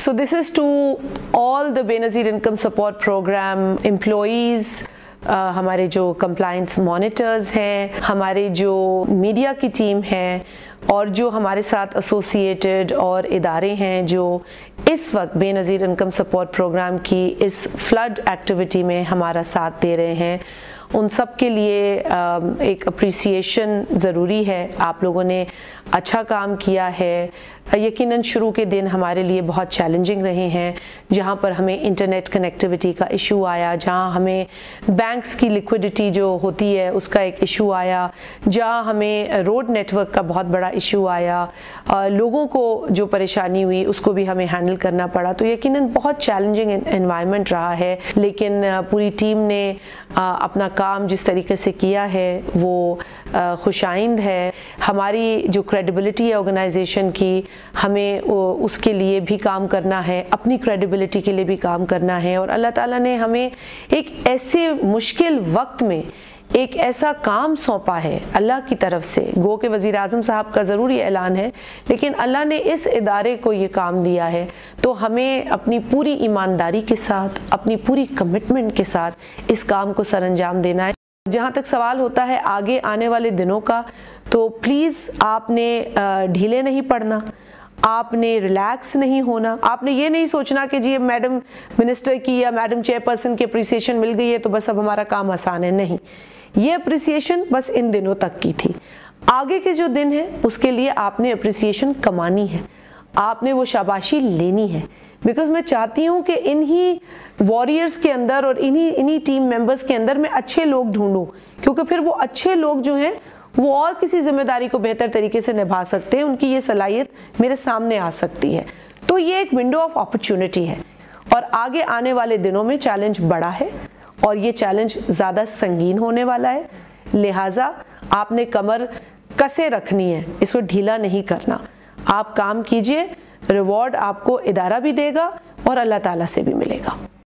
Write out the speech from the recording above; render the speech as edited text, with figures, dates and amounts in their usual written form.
So this is to all the Benazir Income Support Program employees, हमारे जो compliance monitors हैं, हमारे जो मीडिया की टीम है और जो हमारे साथ एसोसिएटेड और इदारे हैं जो इस वक्त बेनज़ीर इनकम सपोर्ट प्रोग्राम की इस फ्लड एक्टिविटी में हमारा साथ दे रहे हैं, उन सब के लिए एक अप्रिसिएशन ज़रूरी है। आप लोगों ने अच्छा काम किया है। यकीनन शुरू के दिन हमारे लिए बहुत चैलेंजिंग रहे हैं, जहाँ पर हमें इंटरनेट कनेक्टिविटी का इशू आया, जहाँ हमें बैंक्स की लिक्विडिटी जो होती है उसका एक इशू आया, जहाँ हमें रोड नेटवर्क का बहुत बड़ा इशू आया, लोगों को जो परेशानी हुई उसको भी हमें हैंडल करना पड़ा। तो यकीनन बहुत चैलेंजिंग एनवायरनमेंट रहा है, लेकिन पूरी टीम ने अपना काम जिस तरीके से किया है वो खुशाइंद है। हमारी जो क्रेडिबिलिटी है ऑर्गेनाइजेशन की, हमें उसके लिए भी काम करना है, अपनी क्रेडिबिलिटी के लिए भी काम करना है। और अल्लाह ताला ने हमें एक ऐसे मुश्किल वक्त में एक ऐसा काम सौंपा है अल्लाह की तरफ से। गो के वज़ीर आज़म साहब का ज़रूरी ऐलान है, लेकिन अल्लाह ने इस इदारे को ये काम दिया है, तो हमें अपनी पूरी ईमानदारी के साथ, अपनी पूरी कमिटमेंट के साथ इस काम को सरअंजाम देना है। जहाँ तक सवाल होता है आगे आने वाले दिनों का, तो प्लीज़ आपने ढीले नहीं पड़ना, आपने रिलैक्स नहीं होना, आपने ये नहीं सोचना कि जी मैडम मिनिस्टर की या मैडम चेयरपर्सन की अप्रिसिएशन मिल गई है तो बस अब हमारा काम आसान है। नहीं, ये अप्रिसिएशन बस इन दिनों तक की थी। आगे के जो दिन हैं उसके लिए आपने अप्रिसिएशन कमानी है, आपने वो शाबाशी लेनी है। बिकॉज मैं चाहती हूँ कि इन्हीं वॉरियर्स के अंदर और इन्हीं टीम मेंबर्स के अंदर मैं अच्छे लोग ढूंढूं, क्योंकि फिर वो अच्छे लोग जो हैं वो और किसी जिम्मेदारी को बेहतर तरीके से निभा सकते हैं, उनकी ये सलाहियत मेरे सामने आ सकती है। तो ये एक विंडो ऑफ अपॉर्चुनिटी है और आगे आने वाले दिनों में चैलेंज बड़ा है और ये चैलेंज ज़्यादा संगीन होने वाला है। लिहाजा आपने कमर कसे रखनी है, इसको ढीला नहीं करना। आप काम कीजिए, रिवॉर्ड आपको इदारा भी देगा और अल्लाह ताला से भी मिलेगा।